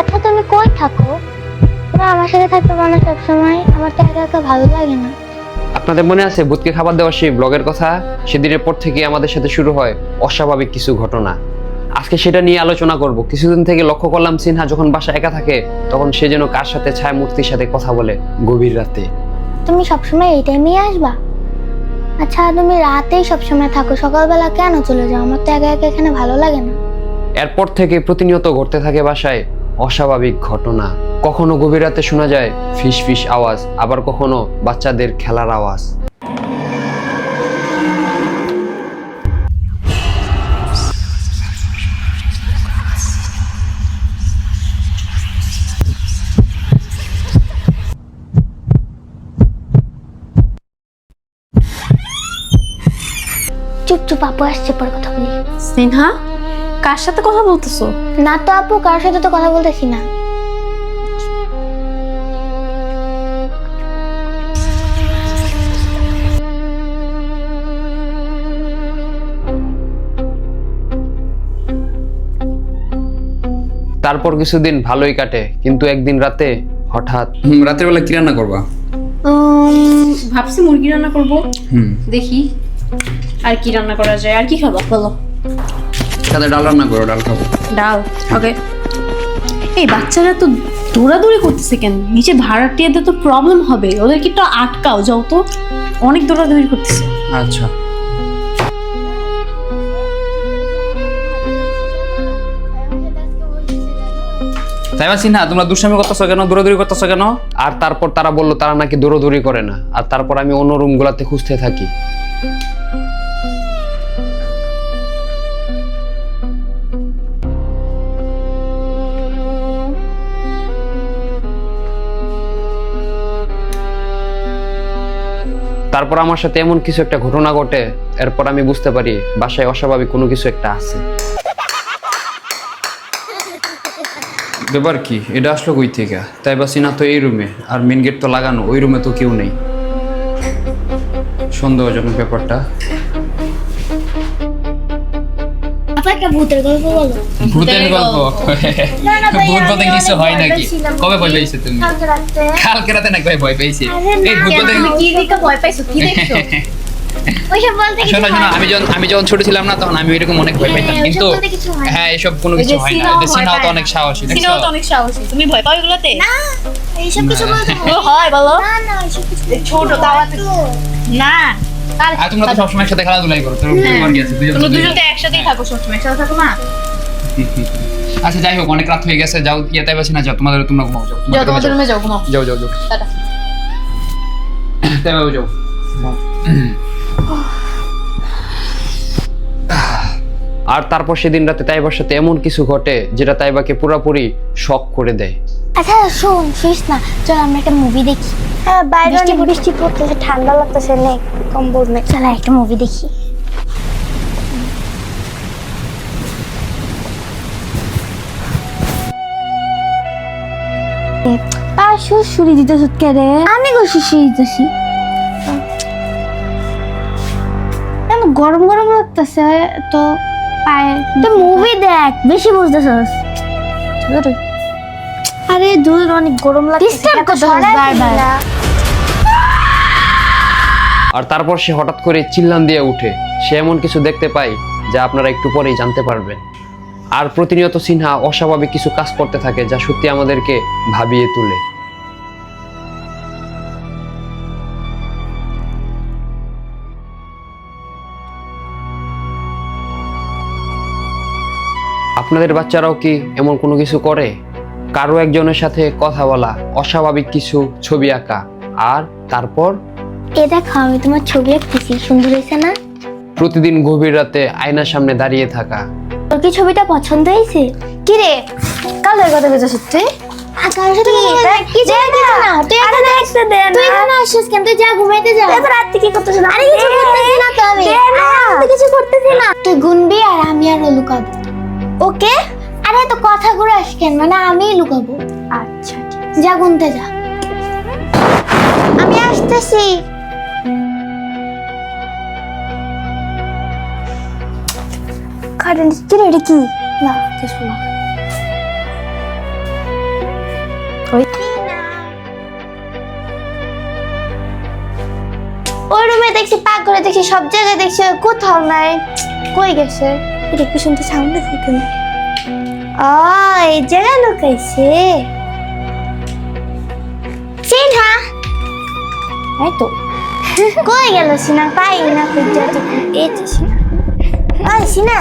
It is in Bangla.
আচ্ছা তুমি কই থাকো? তুমি আমার সাথে থাকতে পারো না সবসময়? আমার তো একা একা ভালো লাগে না। আপনাদের মনে আছে ভূতকে খাবার দেওয়ার সেই ব্লগের কথা? সেদিনের পর থেকে আমাদের সাথে শুরু হয় অস্বাভাবিক কিছু ঘটনা। আজকে সেটা নিয়ে আলোচনা করব। কিছুদিন থেকে লক্ষ্য করলাম সিনহা যখন বাসা একা থাকে তখন সে যেন কার সাথে ছায়া মূর্তির সাথে কথা বলে গভীর রাতে। তুমি সবসময় এই টাইমেই আসবা? আচ্ছা তুমি রাতেই সবসময় থাকো, সকালবেলা কেন চলে যাও? আমার তো একা একা এখানে ভালো লাগে না। এরপর থেকে প্রতিনিয়ত ঘটতে থাকে বাসায় অস্বাভাবিক ঘটনা। কখনো গভীর রাতে শোনা যায় ফিস ফিস আওয়াজ, আবার কখনো বাচ্চাদের খেলার আওয়াজ। চুপ চুপ, আপু আসছে, পর কথা বলি। সিনহা, কার সাথে কথা বলতেছো? না তো আপু, কার সাথে তো কথা বলতেছি না। তারপর কিছুদিন ভালোই কাটে, কিন্তু একদিন রাতে হঠাৎ রাতের বেলা কি রান্না করবা? ভাবছি মুরগি রান্না করব। দেখি আর কি রান্না করা যায়। আর কি খাবা বলো? সাথে ডাল রান্না করো, ডাল খাবো। ডাল, ওকে। এই বাচ্চারা তো দৌড়াদৌড়ি করতেছে কেন? নিচে ভাড়াটিয়াদের তো প্রবলেম হবে, ওদের কি একটু আটকাও যাও তো। অনেক দৌড়াদৌড়ি করতেছে। আচ্ছা, তাইবা সিনহা, তোমরা দুষ্টামি করতেছো কেন, দৌড়াদৌড়ি করতেছো কেন? আর তারপর তারা বলল তারা নাকি দৌড়াদৌড়ি করে না। আর তারপর আমি অন্য রুমগুলোতে খুঁজতে থাকি। তারপর আমার সাথে এমন কিছু একটা ঘটনা ঘটে, এরপর আমি বুঝতে পারি বাসায় অস্বাভাবিক কোনো কিছু একটা আছে। ব্যাপার কি? এটা আসলো কই থেকে? তাইবা সিনহা তো এই রুমে, আর মেন গেট তো লাগানো, ওই রুমে তো কেউ নেই। সন্দেহজনক ব্যাপারটা। আপা একটা ভূতের গল্প বলো। ভূতের গল্প? না না ভাই, ভূত বলতে আমি কিছু অনেক হয় ভয় নাকি? পেয়েছিলাম। কবে ভয় পেয়েছো তুমি? কালকে রাতে। কালকে রাতে নাকি ভয় পেয়েছি? আরে না, এই ভূত বলতে তুমি কি দিকে ভয় পাইছো? কি দেখছো? ওইসব বলতে কিছু শোনো শোনো, হয় না। আমি যখন ছোট ছিলাম না তখন আমি এরকম অনেক ভয় পাইতাম, হ্যাঁ, ওইসব কিন্তু বলতে কিছু হয় না। হ্যাঁ এসব কোনো কিছু হয় না। এটা সিনহাও তো অনেক সাহসী, দেখছো? সিনহাও তো অনেক সাহসী। তুমি ভয় পাও এগুলোতে? না, এইসব কিছু বলতে হয় ও হয় বলো? না না, এইসব কিছু ছোট তাও না। আর তোমরা তো সবসময় একসাথে খেলাধুলাই করো, তোর পরিবার কি আছে? তোমরা দুজন তো একসাথেই থাকো, সবসময় একসাথে থাকো না? আচ্ছা যাই হোক, অনেক রাত হয়ে গেছে, যাও ইয়ে তাইবা সিনহা, যাও তোমরা ঘুমাও, যাও যাও তোমাদের রুমে যাও, ঘুমাও। যাও যাও যাও, টাটা। তাইবা যাও। আর তারপর সেদিন রাতে তাইবার সাথে এমন কিছু ঘটে যেটা তাইবাকে পুরোপুরি শক করে দেয়। আচ্ছা শোন, শুইস না, চল আমরা একটা মুভি দেখি। হ্যাঁ, বাইরে অনেক বৃষ্টি পড়তেছে, ঠান্ডা লাগতেছে, নে কম্বল নে, চল একটা মুভি দেখি। আর সুড়সুড়ি দিতেছ কে রে? আমি গো সুড়সুড়ি দিতেছি। কেন গরম গরম লাগতেছে তো পায়ে? তো মুভি দেখ, বেশি বুঝতেছস। আরে দূর, অনেক গরম লাগছে, ডিস্টার্ব করতেছস বারবার। আর তারপর সে হঠাৎ করে চিল্লান দিয়ে উঠে। সে এমন কিছু দেখতে পায় যা আপনারা একটু পরেই জানতে পারবেন। আর প্রতিনিয়ত সিনহা অস্বাভাবিক কিছু কাজ করতে থাকে যা সত্যি আমাদেরকে ভাবিয়ে তোলে। আপনাদের বাচ্চারাও কি এমন কোনো কিছু করে? কারো একজনের সাথে কথা বলা, অস্বাভাবিক কিছু ছবি আঁকা, আর তারপর এ দেখো, আমি তোমার ছবি আঁকতেছি, সুন্দর হয়েছে না? প্রতিদিন গভীর রাতে আয়নার সামনে দাঁড়িয়ে থাকা। তোর কি ছবিটা পছন্দ হয়েছে? কি রে, কালের কথা কইছস তুই? কার সাথে কি যায় না? তুই এখানে আসতে দে না। তুই এখানে আসছিস কেন? তুই যা, ঘুমাইতে যা। এত রাত থেকে করতেছ না? আরে কিছু করতেছি না তো আমি। আমি কিছু করতেছি না। তুই গুনবি আর আমি আর ও লুকাবো, ওকে? আরে তো কথা ঘুরাস কেন? মানে আমিই লুকাবো। আচ্ছা ঠিক আছে, যা গুনতে যা। আমি আসতেছি। কারেন্ট কি রে? এটা কি? না কিছু না। ওই রুমে দেখছি, পাক করে দেখছি, সব জায়গায় দেখছি, কোথাও নাই। কই গেছে? এটা কি শুনতে সাউন্ড আছে কেন? এই জায়গায় লুকাইছে। সিনহা, এই তো কই গেল সিনা? পাই না খুঁজে। এই তো সিনা। ওই সিনা,